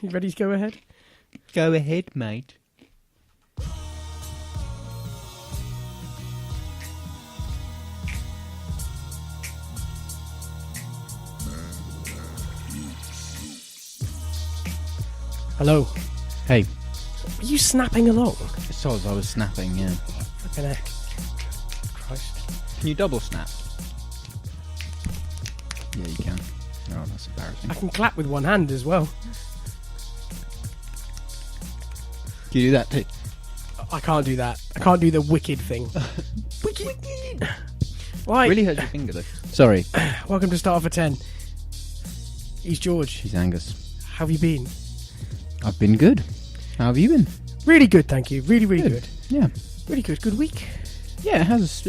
You ready to go ahead? Go ahead, mate. Hello. Hey. Are you snapping along? So I was snapping, yeah. Flipping heck. Christ. Can you double snap? Yeah, you can. Oh, that's embarrassing. I can clap with one hand as well. Can you do that too? I can't do that. I can't do the wicked thing. Wicked. Right. Really hurts your finger though. Sorry. Welcome to Start for 10. He's George. He's Angus. How have you been? I've been good. How have you been? Really good, thank you. Really, really good. Yeah. Really good. Good week. Yeah, it has.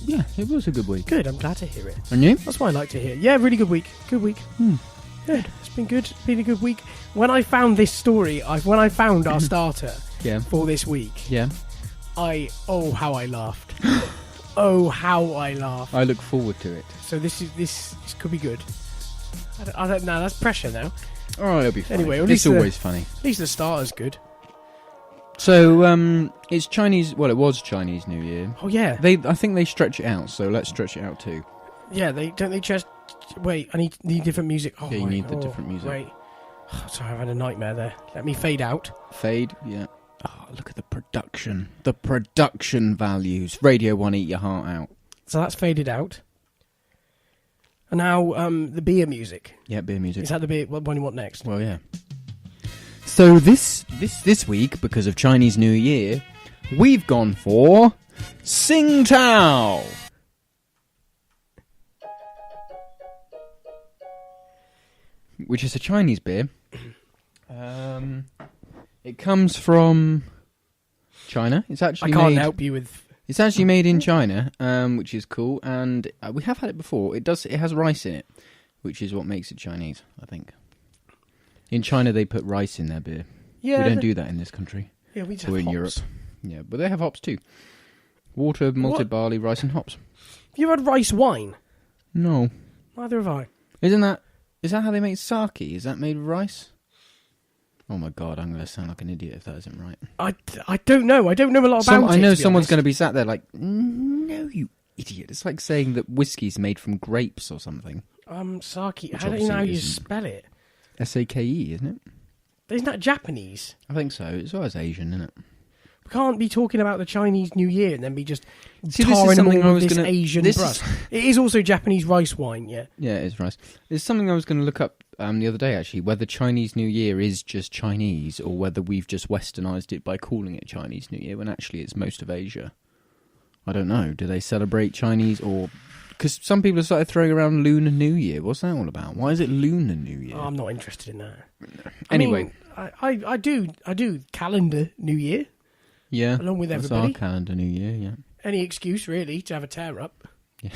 Yeah, it was a good week. Good, I'm glad to hear it. And you? That's what I like to hear. Yeah, really good week. Good week. Good. It's been good. It's been a good week. When I found this story, when I found our starter for this week, how I laughed. Oh, how I laughed. I look forward to it. So this could be good. I don't know. That's pressure now. Oh, it'll be funny. Anyway, it's always funny. At least the starter's good. So, it's Chinese. Well, it was Chinese New Year. Oh yeah. I think they stretch it out. So let's stretch it out too. Yeah, they just. Wait, I need different music. Oh, yeah, you need the different music. Wait. Oh, sorry, I've had a nightmare there. Let me fade out. Fade, yeah. Oh, look at the production. The production values. Radio 1, eat your heart out. So that's faded out. And now the beer music. Yeah, beer music. Is that the beer? What one you want next? Well, yeah. So this week, because of Chinese New Year, we've gone for Sing Tao. Which is a Chinese beer. It comes from China. It's actually I can't help you with. It's actually made in China, which is cool, and we have had it before. It has rice in it, which is what makes it Chinese, I think. In China, they put rice in their beer. Yeah, we don't do that in this country. Yeah, we just have in hops. Europe. Yeah, but they have hops too. Water, malted barley, rice, and hops. Have you had rice wine? No. Neither have I. Is that how they make sake? Is that made of rice? Oh my god, I'm going to sound like an idiot if that isn't right. I don't know. I don't know a lot about it. I know someone's going to be sat there like, no, you idiot. It's like saying that whiskey's made from grapes or something. Sake. How do you know how you spell it? Sake, isn't it? Isn't that Japanese? I think so. It's always Asian, isn't it? We can't be talking about the Chinese New Year and then be just tarring them all with this Asian brush. It is also Japanese rice wine, yeah. Yeah, it is rice. It's something I was going to look up the other day, actually, whether Chinese New Year is just Chinese or whether we've just westernised it by calling it Chinese New Year when actually it's most of Asia. I don't know. Do they celebrate Chinese or... Because some people have started throwing around Lunar New Year. What's that all about? Why is it Lunar New Year? I'm not interested in that. Anyway. I do calendar New Year. Yeah. Along with that's everybody. Our calendar New Year, yeah. Any excuse, really, to have a tear-up. Yeah.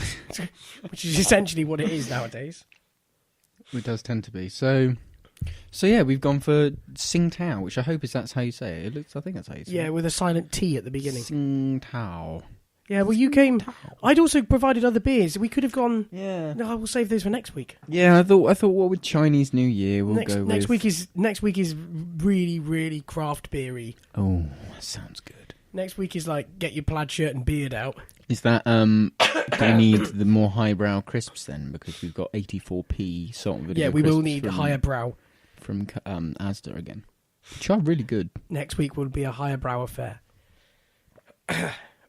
Which is essentially what it is nowadays. It does tend to be. So yeah, we've gone for Sing Tao, which I hope that's how you say it. I think that's how you say it. Yeah, with a silent T at the beginning. Sing Tao. Yeah, well, you came... I'd also provided other beers. We could have gone... Yeah. No, I will save those for next week. Yeah, I thought what with Chinese New Year we'll go with... Next week is really, really craft beery. Oh, that sounds good. Next week is like, get your plaid shirt and beard out. Is that, do you need the more highbrow crisps then? Because we've got 84p salt and vinegar. Yeah, we will need higher brow. From Asda again. Which are really good. Next week will be a higher brow affair.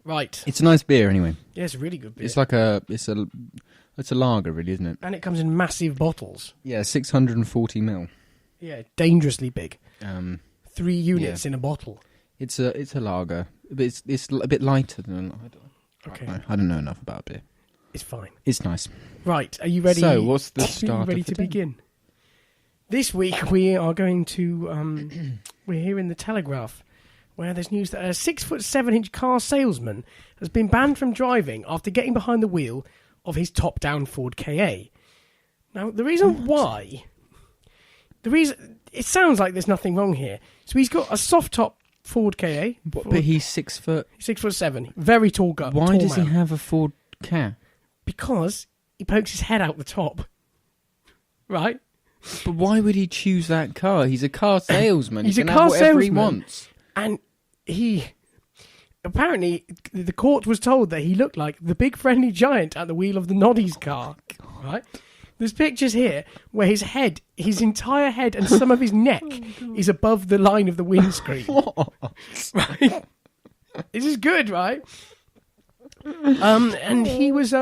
Right. It's a nice beer anyway. Yeah, it's a really good beer. It's like it's a lager really, isn't it? And it comes in massive bottles. Yeah, 640ml. Yeah, dangerously big. 3 units in a bottle. It's a lager, but it's a bit lighter than I don't know enough about beer. It's fine. It's nice. Right, are you ready? So, what's the start? Are you ready to begin? This week we are going to we're here in the Telegraph, where there's news that a 6'7" car salesman has been banned from driving after getting behind the wheel of his top-down Ford Ka. Now, the reason why... It sounds like there's nothing wrong here. So he's got a soft-top Ford Ka. But he's 6 foot... 6'7". Very tall guy. Why does he have a Ford Ka? Because he pokes his head out the top. Right? But why would he choose that car? He's a car salesman. He's he a can car have whatever he salesman. wants. And apparently, the court was told that he looked like the big friendly giant at the wheel of the Noddy's car. Right? There's pictures here where his head, his entire head and some of his neck is above the line of the windscreen. Right? This is good, right? And he was...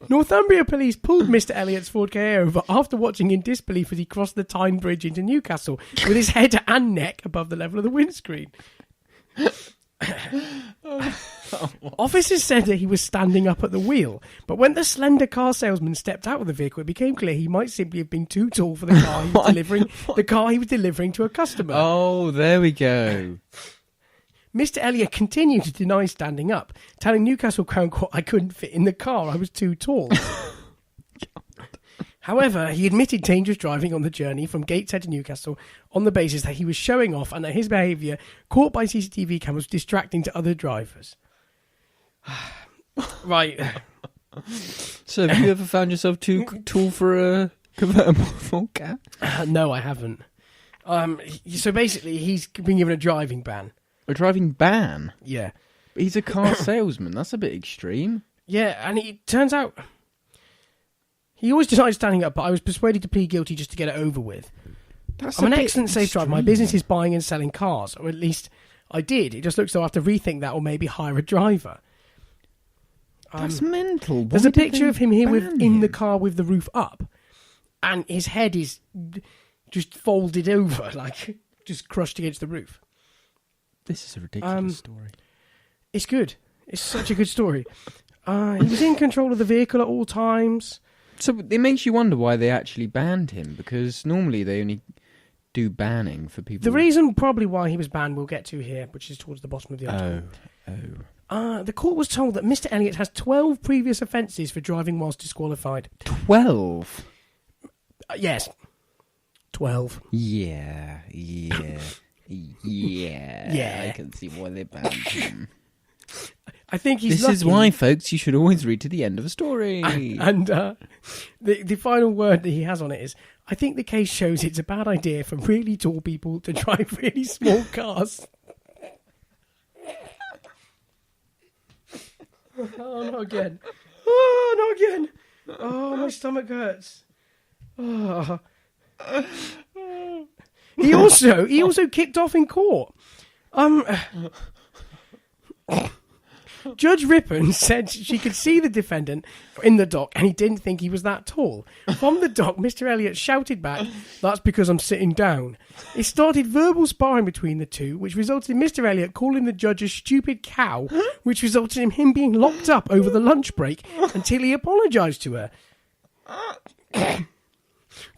Northumbria police pulled Mr. Elliott's Ford Ka over after watching in disbelief as he crossed the Tyne Bridge into Newcastle with his head and neck above the level of the windscreen. Officers said that he was standing up at the wheel, but when the slender car salesman stepped out of the vehicle, it became clear he might simply have been too tall for the car he was delivering. The car he was delivering to a customer. Oh, there we go. Mr. Elliott continued to deny standing up, telling Newcastle Crown Court, "I couldn't fit in the car, I was too tall." However, he admitted dangerous driving on the journey from Gateshead to Newcastle on the basis that he was showing off and that his behaviour, caught by CCTV cameras, was distracting to other drivers. Right. So have you ever found yourself too tall for a convertible Ford Ka? No, I haven't. So basically, he's been given a driving ban. A driving ban? Yeah. But he's a car salesman. That's a bit extreme. Yeah, and it turns out he always denied standing up, but I was persuaded to plead guilty just to get it over with. I'm an excellent safe driver. My business is buying and selling cars, or at least I did. It just looks though I have to rethink that or maybe hire a driver. That's mental. There's a picture of him here in the car with the roof up, and his head is just folded over, like just crushed against the roof. This is a ridiculous story. It's good. It's such a good story. He was in control of the vehicle at all times. So it makes you wonder why they actually banned him, because normally they only do banning for people. The reason probably why he was banned we'll get to here, which is towards the bottom of the article. The court was told that Mr. Elliott has 12 previous offences for driving whilst disqualified. 12? Yes. 12. Yeah. Yeah. I can see why they banned him. I think he's This lucky. is why, folks, you should always read to the end of a story. And the final word that he has on it is, I think the case shows it's a bad idea for really tall people to drive really small cars. Oh, not again. Oh, not again. Oh, my stomach hurts. Oh. He also kicked off in court. Judge Rippon said she could see the defendant in the dock and he didn't think he was that tall. From the dock, Mr. Elliott shouted back, "That's because I'm sitting down." It started verbal sparring between the two, which resulted in Mr. Elliott calling the judge a stupid cow, which resulted in him being locked up over the lunch break until he apologised to her.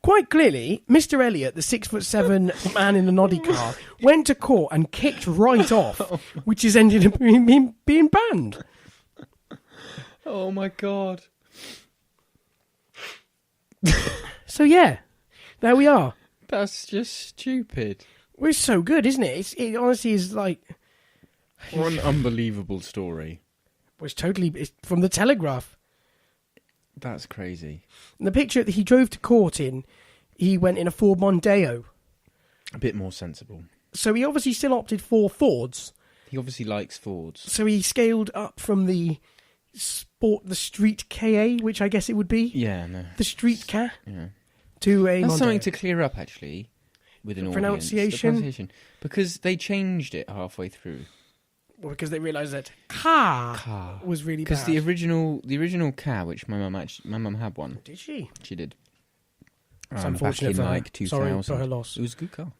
Quite clearly, Mr. Elliott, the 6'7" man in the noddy car, went to court and kicked right off, which has ended up being banned. Oh my God. So yeah, there we are. That's just stupid. Well, it's so good, isn't it? It honestly is like... What an unbelievable story. It's from the Telegraph. That's crazy. And the picture that he drove to court in, he went in a Ford Mondeo. A bit more sensible. So he obviously still opted for Fords. He obviously likes Fords. So he scaled up from the street KA, which I guess it would be. Yeah, no. The street Ka. Yeah. To a That's Mondeo. something to clear up, actually, with an audience. Pronunciation? The pronunciation. Because they changed it halfway through. Well, because they realised that car was really bad. Because the original Ka, which my mum had one. Did she? She did. It's unfortunate back in for her. like 2000. Sorry for her loss. It was a good car.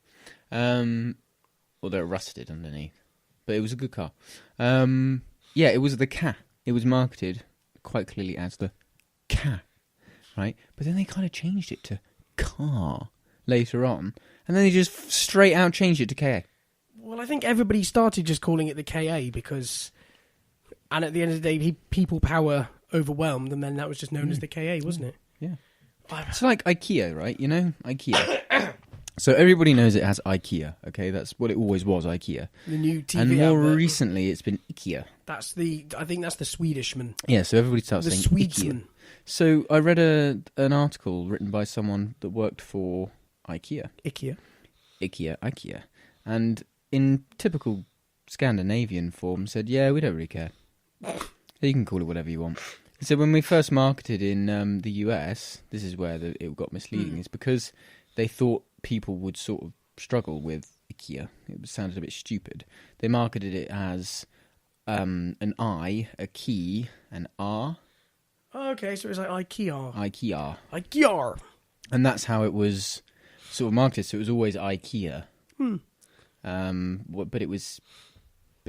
Although it rusted underneath. But it was a good car. Yeah, it was the Ka. It was marketed quite clearly as the Ka. Right? But then they kind of changed it to car later on. And then they just straight out changed it to KA. Well, I think everybody started just calling it the KA because... And at the end of the day, people power overwhelmed, and then that was just known as the KA, wasn't it? Yeah. It's like IKEA, right? You know? IKEA. So everybody knows it has IKEA, okay? That's what it always was, IKEA. The new TV And more advert. recently, it's been IKEA. I think that's the Swedishman. Yeah, so everybody starts The saying Swedesman. IKEA. So I read an article written by someone that worked for IKEA. IKEA. And in typical Scandinavian form said, yeah, we don't really care. You can call it whatever you want. So when we first marketed in the US, this is where it got misleading, is because they thought people would sort of struggle with IKEA. It sounded a bit stupid. They marketed it as an I, a key, an R. Oh, okay, so it's like IKEA. IKEA. And that's how it was sort of marketed. So it was always IKEA. But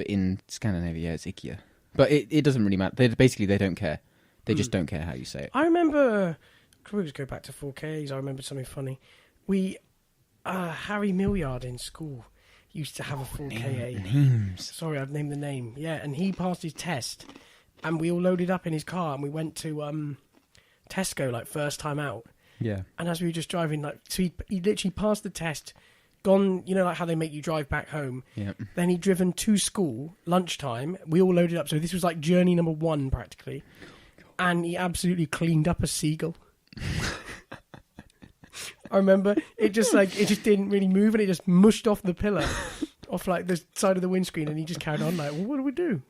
in Scandinavia, it's IKEA. But it doesn't really matter. They don't care. They just don't care how you say it. I remember, can we just go back to 4Ks? I remember something funny. Harry Millyard in school used to have a 4KA. Names. Sorry, I've named the name. Yeah, and he passed his test, and we all loaded up in his car, and we went to Tesco, like, first time out. Yeah. And as we were just driving, like, so he literally passed the test, gone, you know, like how they make you drive back home. Yeah. Then he'd driven to school, lunchtime. We all loaded up, so this was like journey number 1, practically. And he absolutely cleaned up a seagull. I remember it just didn't really move, and it just mushed off the pillar, off like the side of the windscreen, and he just carried on like, well, what do we do?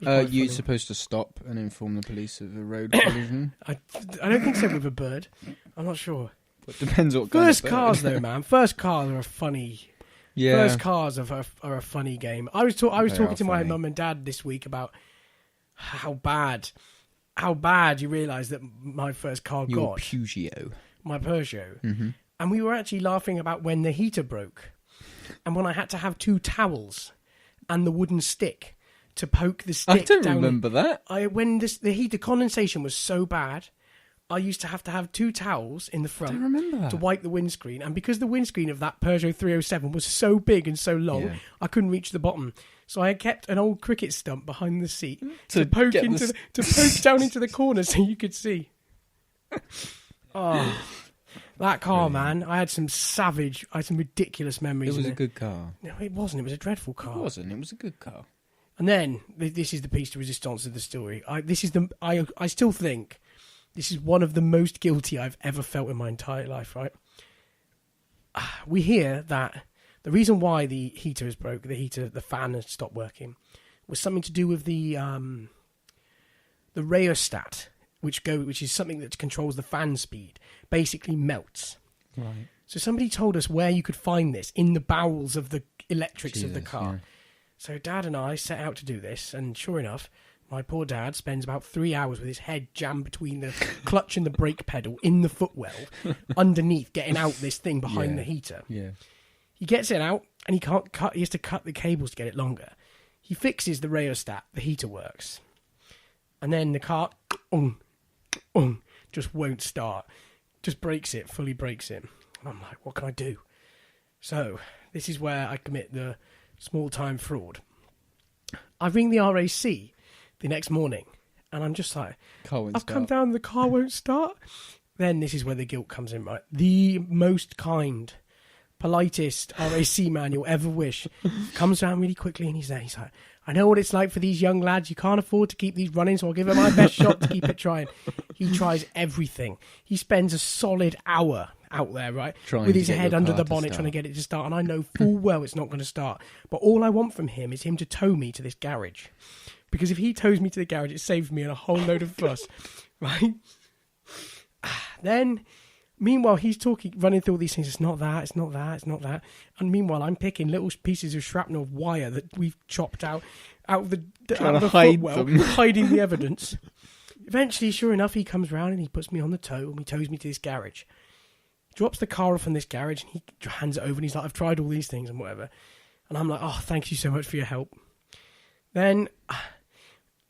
You're supposed to stop and inform the police of a road collision. I don't think so with a bird. I'm not sure. It depends what First kind of cars though, man. First cars are a funny. Yeah. First cars are a funny game. I was talking to my mum and dad this week about how bad you realise that my first car got. Your Peugeot. My Peugeot. Mm-hmm. And we were actually laughing about when the heater broke. And when I had to have 2 towels and the wooden stick to poke the stick down. I don't remember that. When the heater condensation was so bad, I used to have 2 towels in the front. I don't remember that. To wipe the windscreen. And because the windscreen of that Peugeot 307 was so big and so long, I couldn't reach the bottom. So I kept an old cricket stump behind the seat to poke down into the corner so you could see. Oh, that car, man! I had some ridiculous memories. It was a good car. No, it wasn't. It was a dreadful car. It wasn't. It was a good car. And then this is the piece de resistance of the story. I still think this is one of the most guilty I've ever felt in my entire life. Right? We hear that the reason why the heater is broke, the fan has stopped working, was something to do with the rheostat, which is something that controls the fan speed, basically melts. Right. So somebody told us where you could find this in the bowels of the electrics of the car. Yeah. So Dad and I set out to do this, and sure enough, my poor dad spends about 3 hours with his head jammed between the clutch and the brake pedal in the footwell, underneath, getting out this thing behind the heater. Yeah. He gets it out, and he has to cut the cables to get it longer. He fixes the rheostat, the heater works. And then the car just won't start. Just fully breaks it. And I'm like, what can I do? So, this is where I commit the small-time fraud. I ring the RAC the next morning, and I'm just like, I've come down, the car won't start. Then this is where the guilt comes in, right? The most kind, politest RAC man you'll ever wish comes down really quickly, and he's there. He's like, I know what it's like for these young lads. You can't afford to keep these running, so I'll give it my best shot to keep it trying. He tries everything. He spends a solid hour out there, right, with his head under the bonnet trying to get it to start, and I know full well it's not going to start. But all I want from him is him to tow me to this garage, because if he tows me to the garage, it saves me a whole load of fuss, right? Then, meanwhile, he's running through all these things. It's not that, it's not that, it's not that. And meanwhile, I'm picking little pieces of shrapnel of wire that we've chopped out of the footwell, hiding the evidence. Eventually, sure enough, he comes round and he puts me on the tow, and he tows me to this garage. He drops the car off in this garage, and he hands it over, and he's like, I've tried all these things and whatever. And I'm like, oh, thank you so much for your help. Then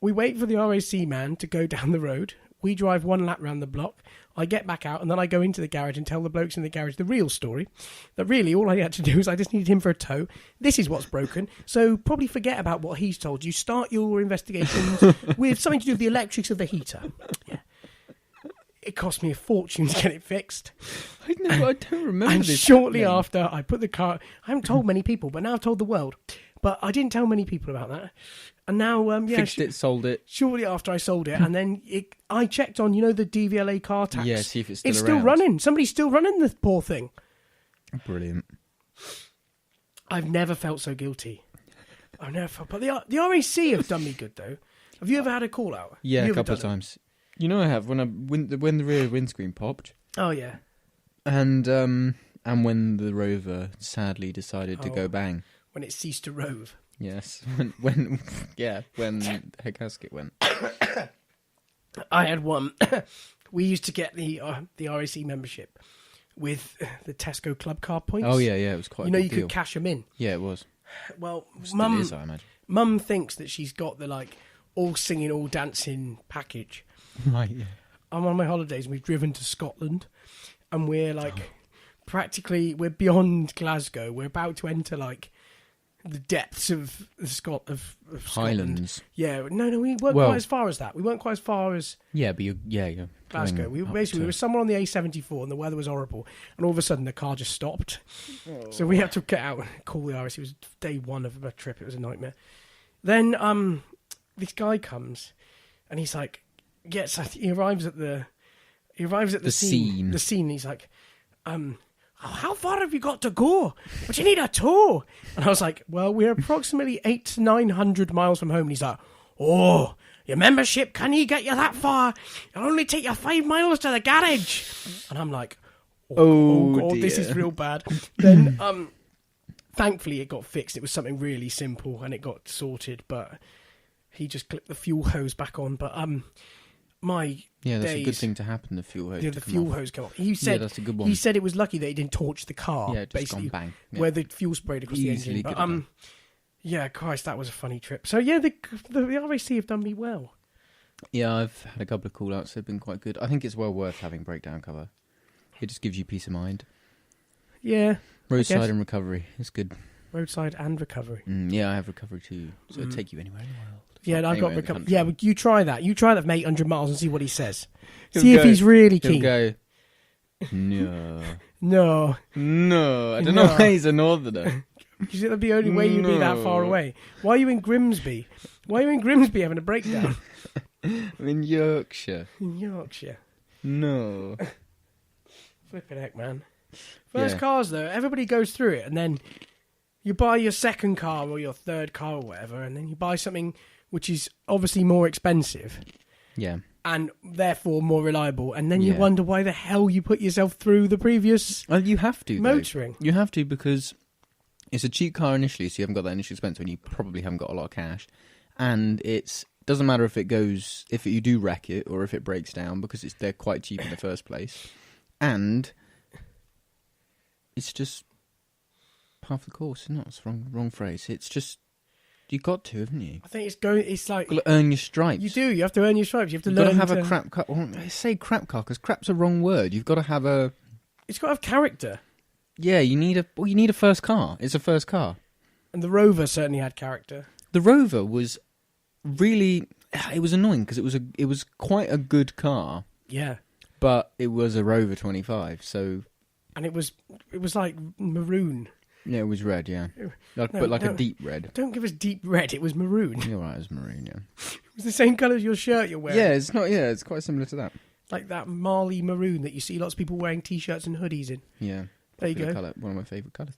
we wait for the RAC man to go down the road. We drive 1 lap round the block. I get back out, and then I go into the garage and tell the blokes in the garage the real story. That really all I had to do is I just needed him for a tow. This is what's broken. So probably forget about what he's told you. Start your investigations with something to do with the electrics of the heater. Yeah. It cost me a fortune to get it fixed. I don't remember and this. Shortly after, I put the car... I haven't told many people, but now I've told the world. But I didn't tell many people about that. And now, Fixed it, sold it. shortly after I sold it, and then I checked on, the DVLA car tax. Yeah, see if it's still around. running. Somebody's still running the poor thing. Brilliant. I've never felt so guilty. I've never felt. But the RAC have done me good though. Have you ever had a call out? Yeah, Have a you ever couple of done it? times. I have when the rear windscreen popped, Oh yeah. and when the Rover sadly decided to go bang. When it ceased to rove. Yes, when her gasket went. I had one. We used to get the RAC membership with the Tesco Club Car points. Oh yeah, it was quite. A you big could deal. cash them in. Yeah, it was. Well, Still is, I imagine. Mum thinks that she's got the all singing, all dancing package. Right. Yeah. I'm on my holidays and we've driven to Scotland, and we're practically we're beyond Glasgow. We're about to enter the depths of Scotland. Highlands. Yeah, no, we weren't quite as far as that. We weren't quite as far as Yeah, but you're Glasgow. We were somewhere on the A74 and the weather was horrible, and all of a sudden the car just stopped. Oh. So we had to get out and call the RS. It was day one of my trip. It was a nightmare. Then this guy comes, and he's like, he arrives at the scene. The scene. And he's like, how far have you got to go? But you need a tow. And I was like, well, we're approximately 800 to 900 miles from home. And he's like, oh, your membership, can he get you that far? It'll only take you 5 miles to the garage. And I'm like, oh God, dear. this is real bad. Then, thankfully, it got fixed. It was something really simple, and it got sorted. But he just clipped the fuel hose back on. But that's a good thing to happen. The fuel hose. Yeah, the fuel hose come off. He said that's a good one. He said it was lucky that he didn't torch the car. Yeah, just basically, gone bang. Yeah. where the fuel sprayed across the engine. But yeah, Christ, that was a funny trip. So yeah, the RAC have done me well. Yeah, I've had a couple of call outs. They've been quite good. I think it's well worth having breakdown cover. It just gives you peace of mind. Yeah, Roadside and recovery. It's good. Roadside and recovery. Yeah, I have recovery too. So it'll take you anywhere in the world. Yeah, I've got recovery. Yeah, but you try that. You try that from 800 miles and see what he says. He'll See go- if he's really keen. He'll go, no. No. I don't know why he's a northerner. Because it'll be the only way you'd be that far away. Why are you in Grimsby? Why are you in Grimsby having a breakdown? I'm in Yorkshire. In Yorkshire. No. Flipping heck, man. First cars, though, everybody goes through it, and then you buy your second car or your third car or whatever, and then you buy something which is obviously more expensive. Yeah. And therefore more reliable, and then you wonder why the hell you put yourself through the previous You have to, motoring. You have to, because it's a cheap car initially, so you haven't got that initial expense, and you probably haven't got a lot of cash. And it doesn't matter if you do wreck it or if it breaks down, because they're quite cheap in the first place. And it's just half the course. No, it's wrong phrase. It's just you got to, haven't you? I think it's like You've got to earn your stripes. you do. You have to earn your stripes. You have to You've learn got to have to a crap car. Well, I say crap car because crap's a wrong word. You've got to have a. It's got to have character. Yeah, you need a first car. It's a first car. And the Rover certainly had character. The Rover was really. It was annoying because it was quite a good car. Yeah. But it was a Rover 25, so. And it was like maroon. Yeah, it was red, yeah. But a deep red. Don't give us deep red. It was maroon. You're right, it was maroon, yeah. It was the same colour as your shirt you're wearing. Yeah, it's not. Yeah, it's quite similar to that. Like that Marley maroon that you see lots of people wearing t-shirts and hoodies in. Yeah. There you go. Colour, one of my favourite colours.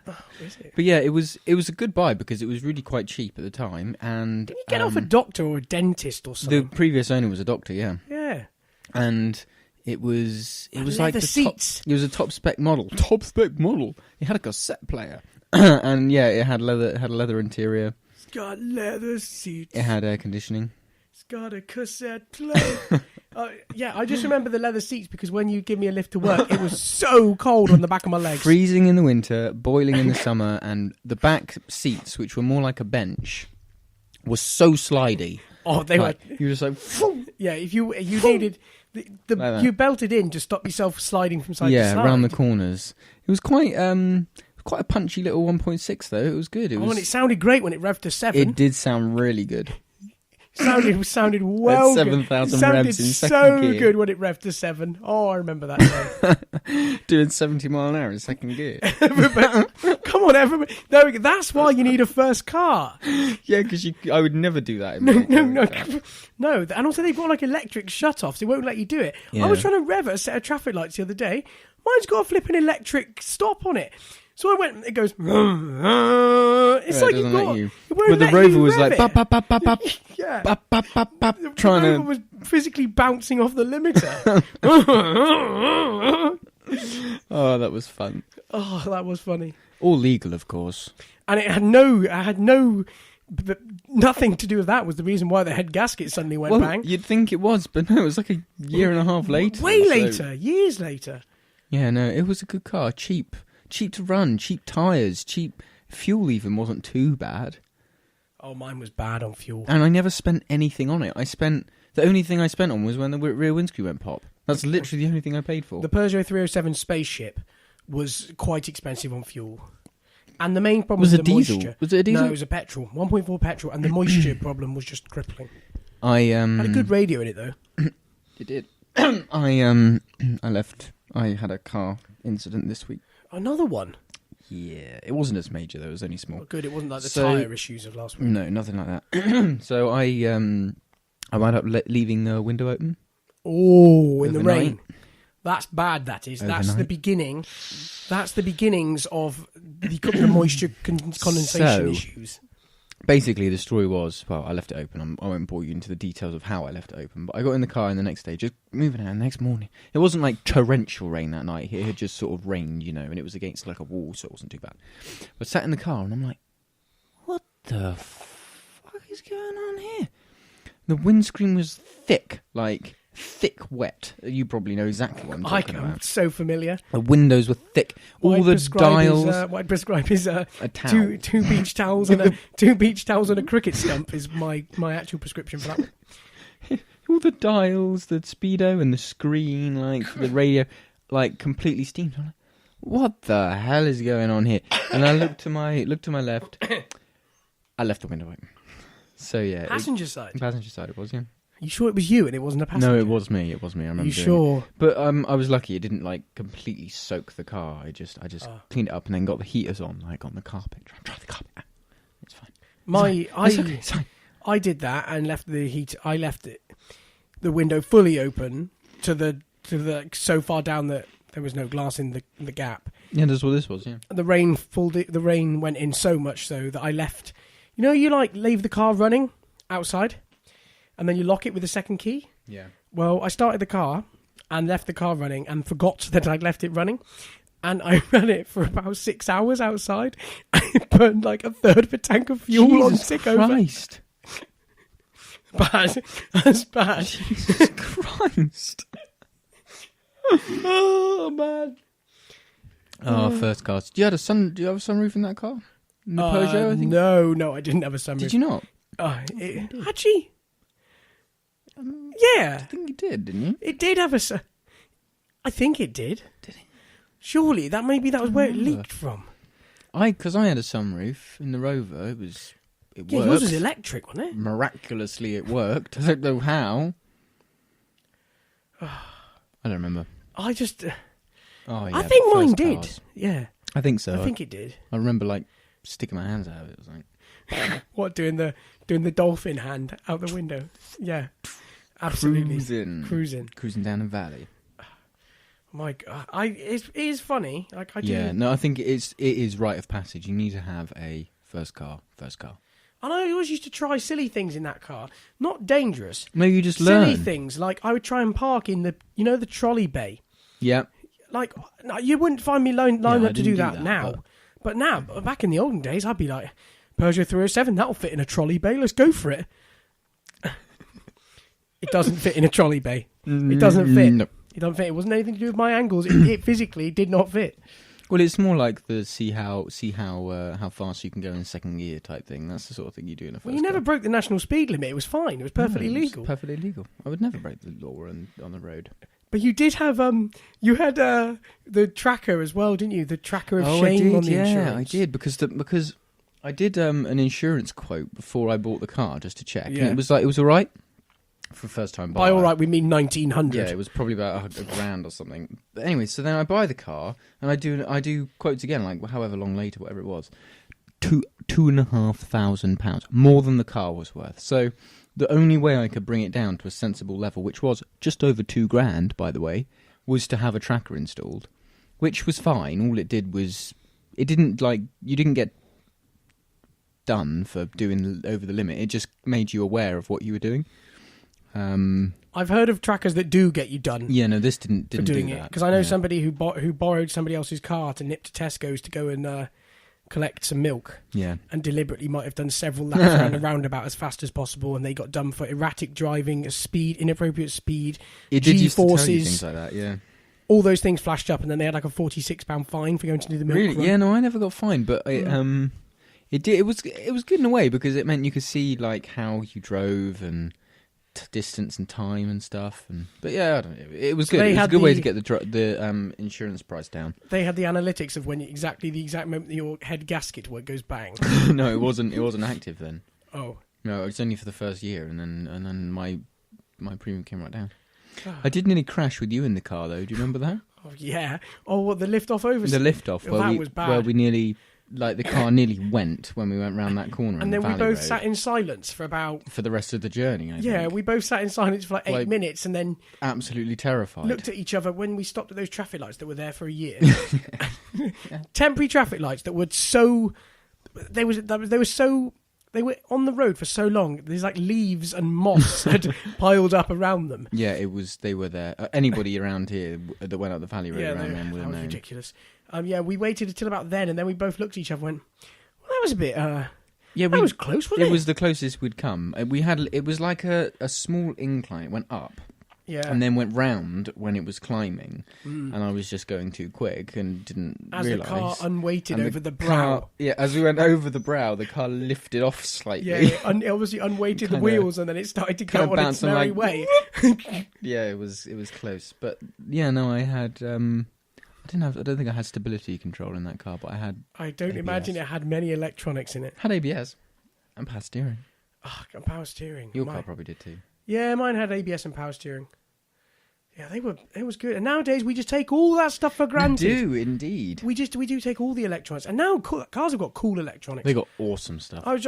Oh, is it? But yeah, it was a good buy because it was really quite cheap at the time. And Did you get off a doctor or a dentist or something? The previous owner was a doctor, yeah. Yeah. And it was like leather the seats. Top, it was a top spec model. Top spec model. It had a cassette player, and yeah, it had leather interior. It's got leather seats. It had air conditioning. It's got a cassette player. Yeah, I just remember the leather seats because when you give me a lift to work, it was so cold on the back of my legs. Freezing in the winter, boiling in the summer, and the back seats, which were more like a bench, were so slidey. Oh, they were. You were just like, phew. Yeah, if you needed. Like you belted in to stop yourself sliding from side to side. Yeah, around the corners. It was quite a punchy little 1.6 though. It was good. And it sounded great when it revved to 7. It did sound really good. Sounded well. At 7,000 revs in second so gear. good when it revved to 7. Oh, I remember that day. Doing 70 mile an hour in second gear. Come on, everybody. No, that's why you need a first car. Yeah, because I would never do that. In my No. And also they've got like electric shut-offs. They won't let you do it. Yeah. I was trying to rev at a set of traffic lights the other day. Mine's got a flipping electric stop on it. So I went, it goes, it's like you've got, you. it won't But the let Rover you was rev like, it. bap, bap, bap, bap, bap, Yeah. bap, bap, bap, bap, The trying Rover to... was physically bouncing off the limiter. Oh, that was fun. Oh, that was funny. All legal, of course. And it had nothing to do with that was the reason why the head gasket suddenly went Well, bang. you'd think it was, but no, it was like a year and a half later. Way so- later, years later. Yeah, no, it was a good car. Cheap to run, cheap tyres, cheap fuel even wasn't too bad. Oh, mine was bad on fuel. And I never spent anything on it. The only thing I spent on was when the rear windscreen went pop. That's literally the only thing I paid for. The Peugeot 307 Spaceship was quite expensive on fuel. And the main problem Was was it the diesel? moisture. Was it a diesel? No, it was a petrol. 1.4 petrol. And the moisture problem was just crippling. I Had a good radio in it, though. It did. I had a car incident this week. Another one. Yeah, it wasn't as major though. It was only small. Oh, good, it wasn't like the So- tyre issues of last week. No, nothing like that. So I wound up leaving the window open. Oh, in the Overnight. rain. That's bad, that is. That's the Overnight. beginning. That's the beginnings of the moisture condensation So- issues. Basically, the story was, well, I left it open. I won't bore you into the details of how I left it open, but I got in the car and the next day, just moving out, and the next morning. It wasn't like torrential rain that night. It had just sort of rained, and it was against like a wall, so it wasn't too bad. But I sat in the car and I'm like, what the fuck is going on here? The windscreen was thick wet. You probably know exactly what I'm talking I'm about. so familiar. The windows were thick. All the dials. What I'd prescribe is a towel. two beach towels and a cricket stump is my actual prescription for that. All the dials, the speedo and the screen, the radio, completely steamed. I'm like, what the hell is going on here? And I looked to my left. I left the window open. So yeah, Passenger side. passenger side it was, yeah. You sure it was you and it wasn't a passenger? No, it was me. It was me. I remember. You doing sure? it. But I was lucky. It didn't completely soak the car. I just cleaned it up and then got the heaters on the carpet. Try the carpet. It's fine. It's fine. I did that and left the heat. I left the window fully open to the so far down that there was no glass in the gap. Yeah, that's what this was. Yeah. The rain went in so much so that I left. You leave the car running outside, and then you lock it with the second key. Yeah. Well, I started the car and left the car running and forgot that I'd left it running. And I ran it for about 6 hours outside. I burned like a third of a tank of fuel on tick over. Christ. Bad. That's bad. Jesus Christ. Oh, man. Oh, first car. Do you have a sunroof in that car? In the Peugeot, I think? No, I didn't have a sunroof. Did you not? Actually, yeah. I think you did, didn't you? It did have a... I think it did. Did it? Surely, that was where it leaked from. Because I had a sunroof in the Rover. It worked. Yeah, yours was electric, wasn't it? Miraculously, it worked. I don't know how. I don't remember. I just... Oh, yeah, I think but mine first did. cars. Yeah, I think so. I think it did. I remember sticking my hands out of it. It was like What, doing the dolphin hand out the window? Yeah, absolutely. Cruising down the valley. My God, it is funny. Like I do. Yeah, no, I think it is rite of passage. You need to have a first car. And I always used to try silly things in that car. Not dangerous. Maybe you just Silly learn. things like I would try and park in the trolley bay. Yeah. Like you wouldn't find me lined I up to didn't do that now. But now, back in the olden days, I'd be like, Peugeot 307, that'll fit in a trolley bay. Let's go for it. It doesn't fit in a trolley bay. It doesn't fit. No. It doesn't fit. It wasn't anything to do with my angles. It physically did not fit. Well, it's more like the see how fast you can go in second gear type thing. That's the sort of thing you do in a first Well, you never car. broke the national speed limit. It was fine. It was perfectly No, it was legal. Perfectly legal. I would never break the law on the road. But you did have you had the tracker as well, didn't you? The tracker of shame on the insurance. I did because I did an insurance quote before I bought the car just to check. Yeah. And it was all right for first time buyer. By all right, we mean 1900. Yeah, it was probably about a grand or something. But anyway, so then I buy the car and I do quotes again, like however long later, whatever it was. £2,500, more than the car was worth. So the only way I could bring it down to a sensible level, which was just over £2,000, by the way, was to have a tracker installed, which was fine. All it did was you didn't get done for doing over the limit. It just made you aware of what you were doing. I've heard of trackers that do get you done. Yeah, no, this didn't for doing do it, that. because I know somebody who borrowed somebody else's car to nip to Tesco's to go and collect some milk. Yeah, and deliberately might have done several laps around the roundabout as fast as possible, and they got done for erratic driving, inappropriate speed, it did used to tell you G-forces, things like that. Yeah, all those things flashed up, and then they had like a £46 fine for going to do the milk really. run. Yeah, no, I never got fined, but it did. It was good in a way because it meant you could see like how you drove and distance and time and stuff. But yeah, I don't know. It was good. It was a good way to get the insurance price down. They had the analytics of when the exact moment that your head gasket goes bang. No, it wasn't active then. Oh no, it was only for the first year, and then my premium came right down. I did nearly crash with you in the car though. Do you remember that? Oh yeah. Oh, what, the lift off over? The lift off. Oh, that was bad. Where we nearly. Like the car nearly went when we went round that corner, and then we both road. sat in silence for the rest of the journey. I think. We both sat in silence for like 8 minutes, and then absolutely terrified. Looked at each other when we stopped at those traffic lights that were there for a year. Temporary traffic lights that were so they were on the road for so long. There's like leaves and moss had piled up around them. Yeah, they were there. Anybody around here that went up the valley road around them would have known. Ridiculous. We waited until about then, and then we both looked at each other and went, well, that was a bit, that was close, wasn't it? It was the closest we'd come. It was like a small incline. It went up. Yeah. And then went round when it was climbing, and I was just going too quick and didn't realise. As the car unweighted over the brow. As we went over the brow, the car lifted off slightly. Yeah, it obviously unweighted the wheels, and then it started to go on its merry way. Yeah, it was close, but yeah, no, I had. I don't think I had stability control in that car, but I had. I don't imagine it had many electronics in it. Had ABS and power steering. Oh, and power steering. Your car probably did too. Yeah, mine had ABS and power steering. Yeah, it was good. And nowadays we just take all that stuff for granted. We do, indeed. We do take all the electronics. And now cars have got cool electronics. They got awesome stuff. I was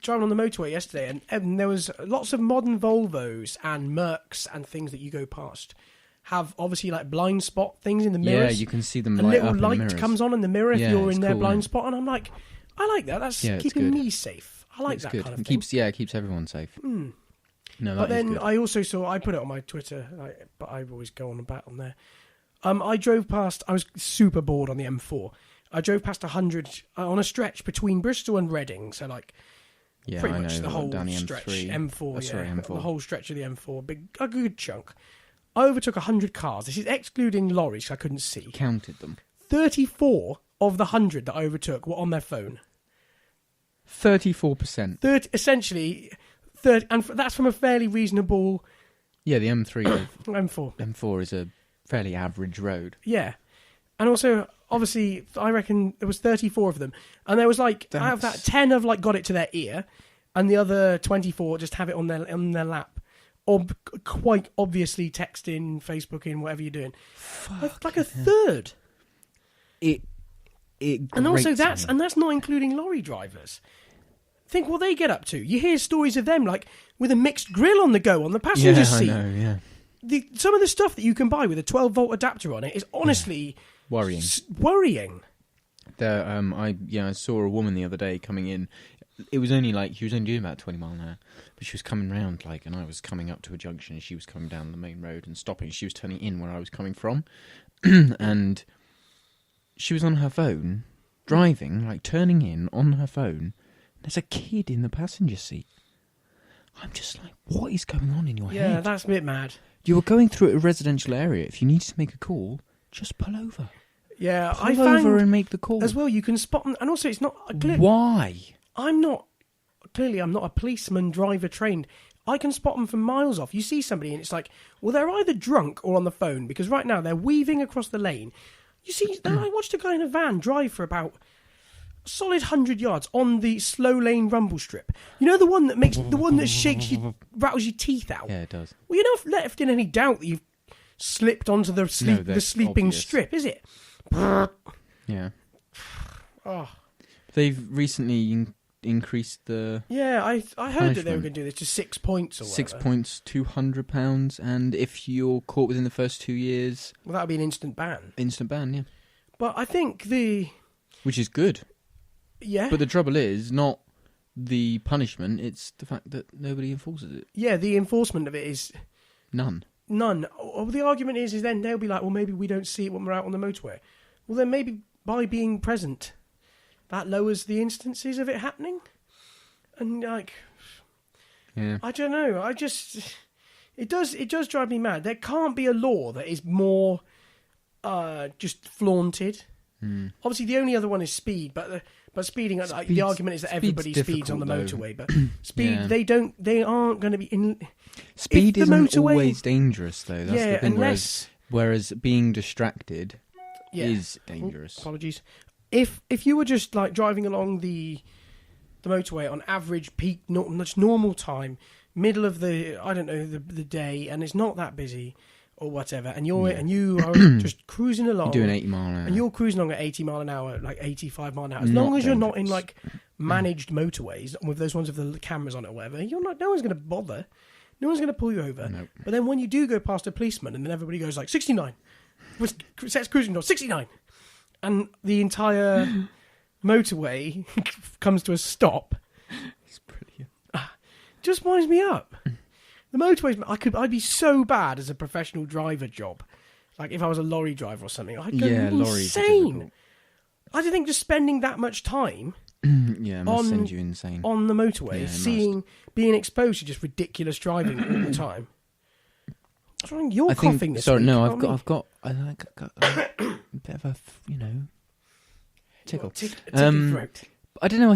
driving on the motorway yesterday, and there was lots of modern Volvos and Mercs and things that you go past have obviously like blind spot things in the mirrors. Yeah, you can see them light up. A little light comes on in the mirror if you're in their blind spot. And I'm like, I like that. That's keeping me safe. I like that kind of thing. It keeps everyone safe. Mm. No, but then I also saw, I put it on my Twitter, but I always go on about on there. I drove past, I was super bored on the M4. I drove past 100 on a stretch between Bristol and Reading, so like pretty much the whole stretch. M4, sorry, M4. The whole stretch of the M4, a good chunk. I overtook 100 cars. This is excluding lorries, I couldn't see. Counted them. 34 of the 100 that I overtook were on their phone. 34%. Essentially... and that's from a fairly reasonable... Yeah, the M3... M4. M4 is a fairly average road. Yeah. And also, obviously, I reckon there was 34 of them. And there was out of that, 10 have got it to their ear, and the other 24 just have it on their lap. Or quite obviously texting, Facebooking, whatever you're doing. Like a third. And also that's not including lorry drivers. Think what they get up to. You hear stories of them with a mixed grill on the go on the passenger seat. I know, yeah. Some of the stuff that you can buy with a 12-volt adapter on it is honestly worrying. I saw a woman the other day coming in. It was only she was only doing about 20 miles an hour, but she was coming round and I was coming up to a junction and she was coming down the main road and stopping. She was turning in where I was coming from, and she was on her phone driving, turning in on her phone. There's a kid in the passenger seat. I'm just like, what is going on in your head? Yeah, that's a bit mad. You were going through a residential area. If you need to make a call, just pull over. Yeah, pull over and make the call. As well, you can spot them. And also, it's not... Why? I'm not a policeman driver trained. I can spot them from miles off. You see somebody and it's like, well, they're either drunk or on the phone, because right now they're weaving across the lane. You see, I watched a guy in a van drive for about... solid 100 yards on the slow lane rumble strip. You know the one that shakes you, rattles your teeth out. Yeah, it does. Well, you're not left in any doubt that you've slipped onto the sleeping obvious. strip, is it? Yeah. Oh. They've recently increased the Yeah, I heard that they were punishment. going to do this to 6 points or whatever. 6 points, £200, and if you're caught within the first 2 years, Well, that would be an instant ban. instant ban. Yeah, But I think which is good. yeah, But the trouble is not the punishment; it's the fact that nobody enforces it. yeah, the enforcement of it is None. none. Oh, the argument is then they'll be like, well, maybe we don't see it when we're out on the motorway. Well, then maybe by being present, that lowers the instances of it happening. And like, Yeah. I don't know. It does drive me mad. There can't be a law that is more just flaunted. Obviously, the only other one is speed, but speeding. Like, the argument is that everybody speeds on the motorway, but speed Yeah. they aren't going to be in. Speed if the isn't motorway- always dangerous, though. That's Yeah, the thing. unless Whereas being distracted yeah. is dangerous. Apologies. If you were just like driving along the motorway on average peak, much normal time, middle of the the day, and it's not that busy or whatever, and you are just cruising along, You're doing 80 mile an hour. and you're cruising along at 80 mile an hour, like 85 mile an hour. As Not long as you're not in dangerous. like managed motorways with those ones with the cameras on it or whatever, you're not. No one's going to bother. No one's going to pull you over. Nope. But then when you do go past a policeman, and then everybody goes like 69, sets cruising door 69, and the entire motorway comes to a stop. It's brilliant. Just winds me up. The motorways, I'd be so bad as a professional driver job. Like if I was a lorry driver or something, I'd go lorries are insane. difficult. I don't think just spending that much time Yeah, it must send you insane. on the motorway, Yeah, it being exposed to just ridiculous driving all the time. What's wrong? You're coughing this Sorry, week, no, not I've me. got a bit of a, tickle. Tickle throat. I don't know.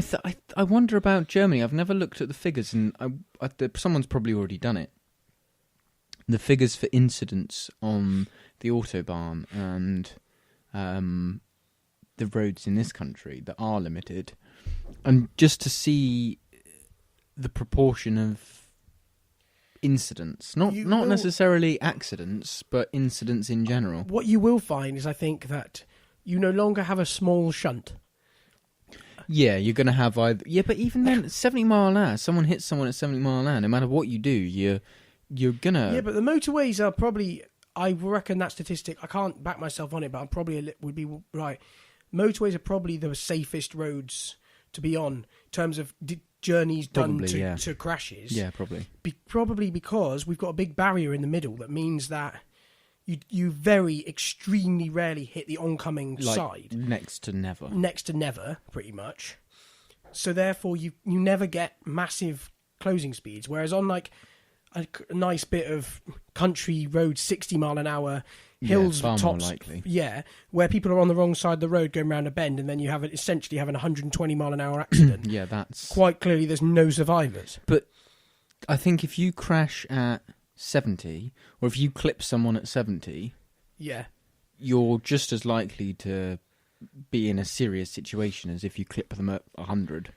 I wonder about Germany. I've never looked at the figures, and someone's probably already done it. The figures for incidents on the Autobahn and the roads in this country that are limited, and just to see the proportion of incidents, not necessarily accidents, but incidents in general. What you will find is, I think, that you no longer have a small shunt. Yeah, you're going to have either... Yeah, but even then, 70 mile an hour, someone hits someone at 70 mile an hour, no matter what you do, you're going to... Yeah, but the motorways are probably... I reckon that statistic, I can't back myself on it, but I'm probably would be right. Motorways are probably the safest roads to be on in terms of journeys done Probably, to crashes. Yeah, probably. Probably because we've got a big barrier in the middle that means that you very extremely rarely hit the oncoming side. Next to never. Next to never, pretty much. So therefore, you never get massive closing speeds. Whereas on like a nice bit of country road, 60 mile an hour, hills, far tops, more likely. yeah, where people are on the wrong side of the road going round a bend, and then you have essentially having a 120 mile an hour accident. Yeah, that's... Quite clearly, there's no survivors. But I think if you crash at 70, or if you clip someone at 70, Yeah. you're just as likely to be in a serious situation as if you clip them at 100.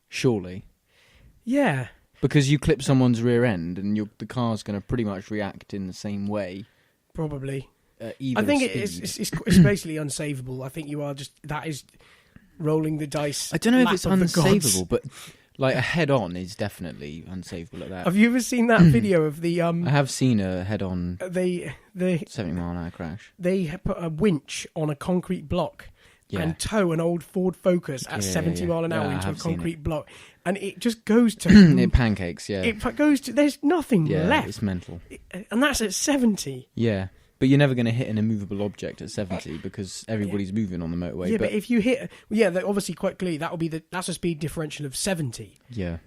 Surely. Yeah. Because you clip someone's rear end, and the car's going to pretty much react in the same way. Probably. Either I think speed. it's basically unsavable. I think you are that is rolling the dice. I don't know if lap it's of the gods. unsavable, but like a head-on is definitely unsavable at that. Have you ever seen that video of the I have seen a head-on they 70 mile an hour crash. they put a winch on a concrete block Yeah. and tow an old Ford Focus at Yeah, 70 mile an hour Yeah, I into a have seen concrete block, and it just goes to it pancakes, yeah. it goes to there's nothing Yeah, left, it's mental. and that's at 70. Yeah. But you're never going to hit an immovable object at 70 because everybody's moving on the motorway. Yeah, but if you hit, obviously quite clearly that will be that's a speed differential of 70. Yeah.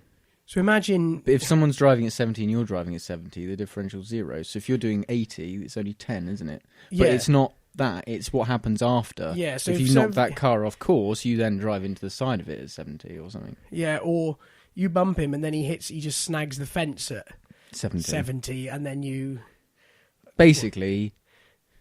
So imagine But if someone's driving at 70 and you're driving at 70, the differential's 0. So if you're doing 80, it's only 10, isn't it? But it's not that. It's what happens after. Yeah, so if you if knock that car off course, you then drive into the side of it at 70 or something. Yeah, or you bump him and then he just snags the fence at 70. 70, and then you... Basically,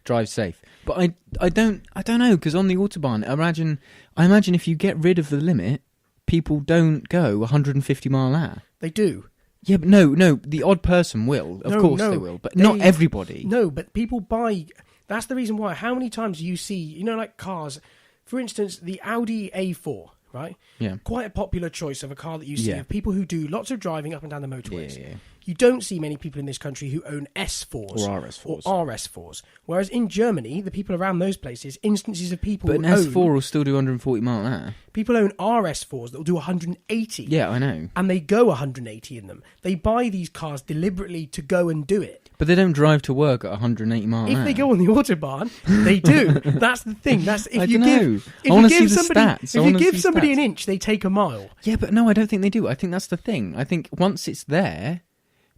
drive safe. But I don't know, because on the Autobahn, I imagine if you get rid of the limit, people don't go 150 mile an hour. They do. Yeah, but no, the odd person will. Of course they will, but not everybody. No, but people buy... That's the reason why. How many times do you see, like cars, for instance, the Audi A4, right? Yeah. Quite a popular choice of a car that you see of people who do lots of driving up and down the motorways. Yeah. You don't see many people in this country who own S4s Or RS4s. Or RS4s. Whereas in Germany, the people around those places, instances of people But an S4 will still do 140 mile an hour. People own RS4s that will do 180. Yeah, I know. And they go 180 in them. They buy these cars deliberately to go and do it. But they don't drive to work at 180 mile an hour. If they go on the Autobahn, they do. That's the thing. That's if I you dunno. give I wanna if you see give the somebody stats. if you give somebody an inch, they take a mile. Yeah, but no, I don't think they do. I think that's the thing. I think once it's there,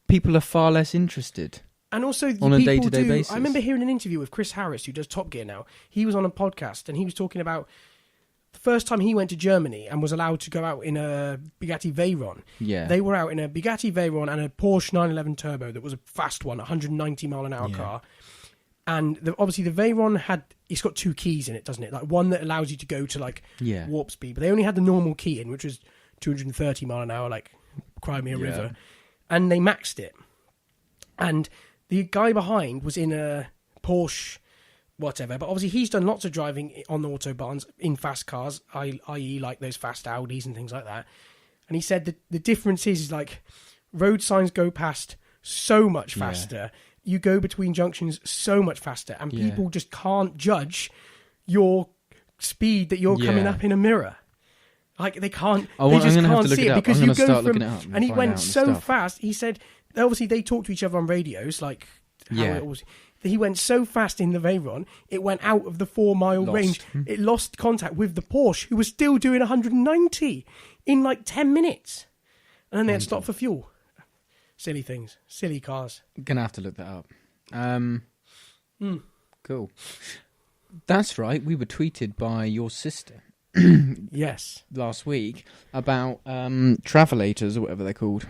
people are far less interested. And also, on a people day-to-day do. basis. I remember hearing an interview with Chris Harris, who does Top Gear now. He was on a podcast and he was talking about the first time he went to Germany and was allowed to go out in a Bugatti Veyron. Yeah. They were out in a Bugatti Veyron and a Porsche 911 Turbo that was a fast one, 190 mile an hour car. And obviously the Veyron it's got two keys in it, doesn't it? Like one that allows you to go to warp speed, but they only had the normal key in, which was 230 mile an hour, like Crimea River. And they maxed it. And the guy behind was in a Porsche, whatever. But obviously he's done lots of driving on the Autobahns in fast cars, i.e. like those fast Audis and things like that. And he said that the difference is like road signs go past so much faster. You go between junctions so much faster. And people just can't judge your speed that you're coming up in a mirror. Like they can't, they just can't see it because you go from. And he went so fast. He said, obviously they talk to each other on radios, like how it was. He went so fast in the Veyron, it went out of the 4 mile range. It lost contact with the Porsche, who was still doing 190 in like 10 minutes, and then they had to stop for fuel. Silly things, silly cars. Gonna have to look that up. Cool. That's right. We were tweeted by your sister. Yes. Last week about travelators or whatever they're called.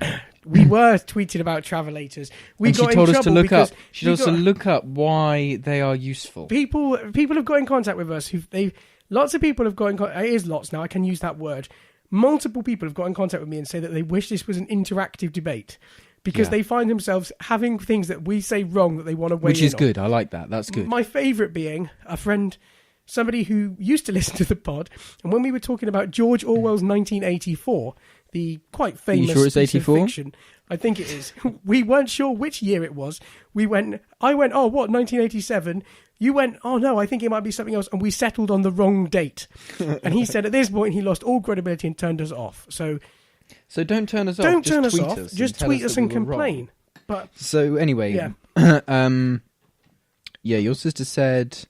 We were tweeted about travelators. She told us to look up. She told us to look up why they are useful. People have got in contact with us. Lots of people have got in contact. It is lots now. I can use that word. Multiple people have got in contact with me and say that they wish this was an interactive debate because they find themselves having things that we say wrong that they want to weigh in on. Which is good. I like that. That's good. My favourite being a friend. Somebody who used to listen to the pod, and when we were talking about George Orwell's 1984, the quite famous piece of fiction, I think it is. We weren't sure which year it was. I went, oh, what, 1987? You went, oh no, I think it might be something else, and we settled on the wrong date. And he said at this point he lost all credibility and turned us off. So don't turn us off. Don't turn us off. Just tweet us and complain. But so anyway, your sister said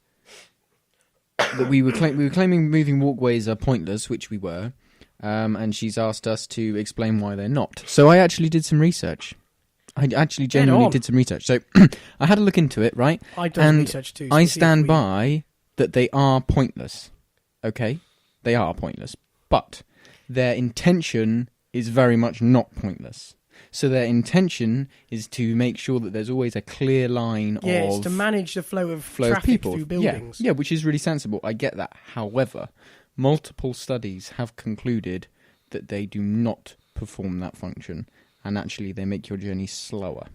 that we were claiming moving walkways are pointless, which we were, and she's asked us to explain why they're not. So I actually did some research. I actually genuinely did some research. So I had a look into it, right? I've done research too. So I stand by that they are pointless. Okay? They are pointless. But their intention is very much not pointless. So their intention is to make sure that there's always a clear line of... Yeah, it's to manage the flow of traffic through buildings. Yeah, which is really sensible. I get that. However, multiple studies have concluded that they do not perform that function, and actually they make your journey slower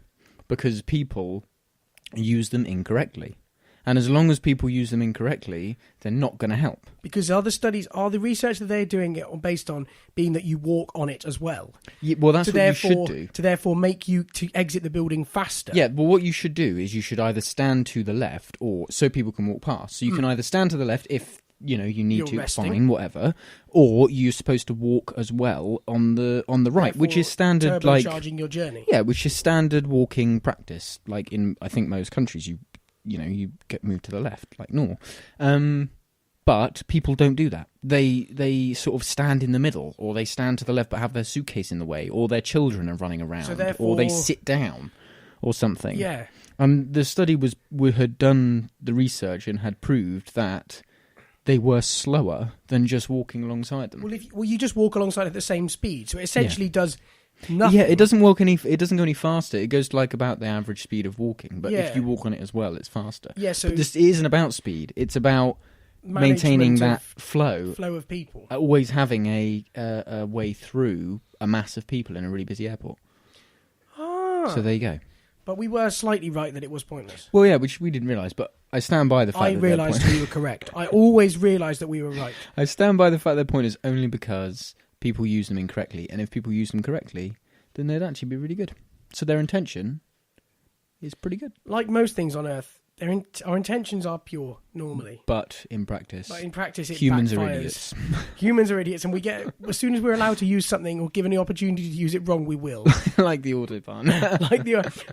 because people use them incorrectly. And as long as people use them incorrectly, they're not going to help. Because other studies, are the research that they're doing it based on being that you walk on it as well? Yeah, well, that's what you should do. To therefore make you to exit the building faster. Yeah, well, what you should do is you should either stand to the left or so people can walk past. So you can either stand to the left if you need to, fine, whatever, or you're supposed to walk as well on the right, which is standard, like turbocharging your journey. Yeah, which is standard walking practice. Like in, I think most countries, you get moved to the left, like normal. But people don't do that. They sort of stand in the middle, or they stand to the left but have their suitcase in the way, or their children are running around, or they sit down, or something. Yeah. The study had done the research and had proved that they were slower than just walking alongside them. Well, you just walk alongside at the same speed, so it essentially does Nothing. Yeah, it doesn't walk any. It doesn't go any faster. It goes like about the average speed of walking. But Yeah. if you walk on it as well, it's faster. Yeah, so But this isn't about speed. It's about maintaining management that of flow. of people. Always having a way through a mass of people in a really busy airport. Ah, So there you go. but we were slightly right that it was pointless. Well, yeah, which we didn't realise, but I stand by the fact I that they're realised point- we were correct. I always realised that we were right. I stand by the fact they're pointers only because people use them incorrectly, and if people use them correctly, then they'd actually be really good. So their intention is pretty good. Like most things on Earth, our intentions are pure normally. But in practice, But in practice, it humans backfires. are idiots. Humans are idiots, and we get as soon as we're allowed to use something or given the opportunity to use it wrong, we will. Like the Autobahn.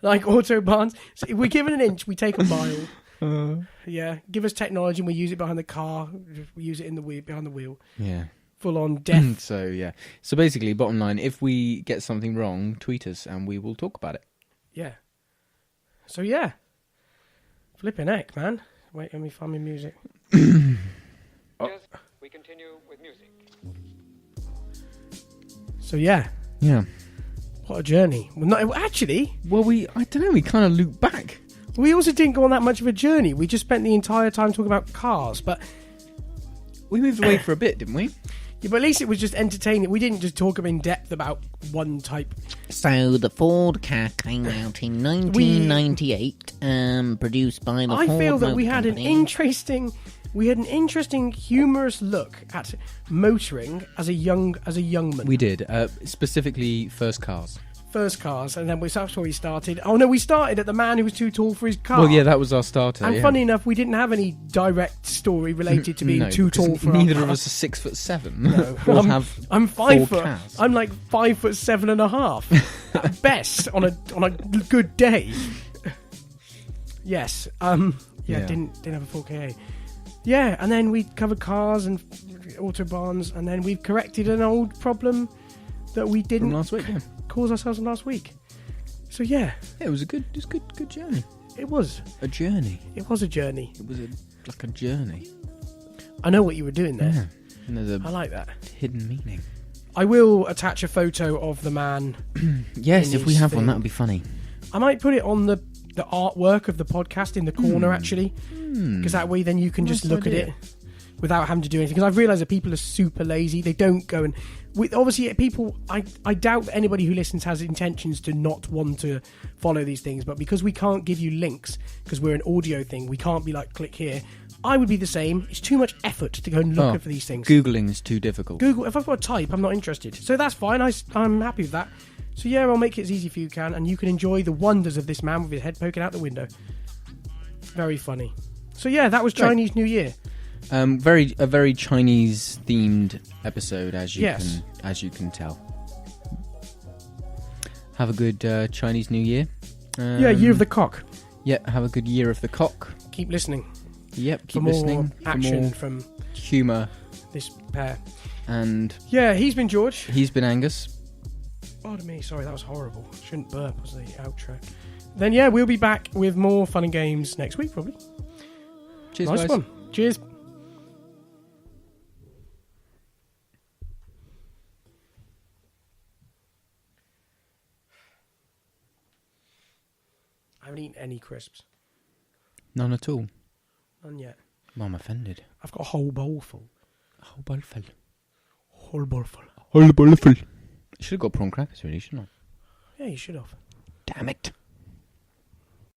like Autobahns. So if we're given an inch, we take a mile. Yeah, give us technology and we use it behind the car. We use it in the wheel, behind the wheel. Yeah. Full on death. So, yeah. So basically, bottom line, if we get something wrong, tweet us and we will talk about it. Yeah. So yeah. Flipping heck, man. Wait, let me find my music. Yes, we continue with music. So yeah, Yeah. what a journey. Well, not actually. Well, I don't know, we kind of loop back. We also didn't go on that much of a journey. We just spent the entire time talking about cars, but We moved away for a bit, didn't we? yeah, but at least it was just entertaining. We didn't just talk in depth about one type. So the Ford car came out in 1998, produced by the I Ford feel that Motor we had an Company. interesting, humorous look at motoring as a young man. We did. Specifically, first cars. First cars, and then that's where we started. Oh no, we started at the man who was too tall for his car. Well, yeah, that was our starter. And yeah. funny enough, we didn't have any direct story related to being No, too because tall for neither our of car. us are 6'7". No. Or have I'm 5 4 foot. cars. I'm like 5'7.5" at best on a good day. Yes. Yeah. Didn't have a 4KA. Yeah, and then we covered cars and autobahns, and then we've corrected an old problem that we From didn't last week, yeah. cause ourselves last week. So yeah, Yeah, it was a good journey. it was. A journey. It was a journey. It was like a journey. I know what you were doing there. Yeah. And there's I a like that. hidden meaning. I will attach a photo of the man. Yes, In if we his have one, thing. that would be funny. I might put it on the artwork of the podcast in the corner, actually, Hmm. because that way then you can just Nice look idea. at it without having to do anything. Because I've realised that people are super lazy. They don't go and... obviously, people... I doubt that anybody who listens has intentions to not want to follow these things, but because we can't give you links, because we're an audio thing, we can't be like, click here. I would be the same. It's too much effort to go and look for these things. Googling is too difficult. Google, if I've got to type, I'm not interested. So that's fine. I'm happy with that. So yeah, I'll make it as easy for you can, and you can enjoy the wonders of this man with his head poking out the window. Very funny. So yeah, that was Great. Chinese New Year. A very Chinese themed episode, as you can tell. Have a good Chinese New Year. Yeah, Year of the Cock. Yeah, have a good year of the cock. Keep listening Yep, for keep more listening. action for more from humour. this pair. And Yeah, he's been George. he's been Angus. Pardon me, sorry, that was horrible. Shouldn't burp was the outro. Then yeah, we'll be back with more fun and games next week, probably. Cheers, Nice guys. one. Cheers. I haven't eaten any crisps. None at all. None yet. Well, I'm offended. I've got a whole bowl full. A whole bowl full. Whole bowl full. Whole bowl full. Should have got prawn crackers, really, shouldn't I? Yeah, you should have. Damn it.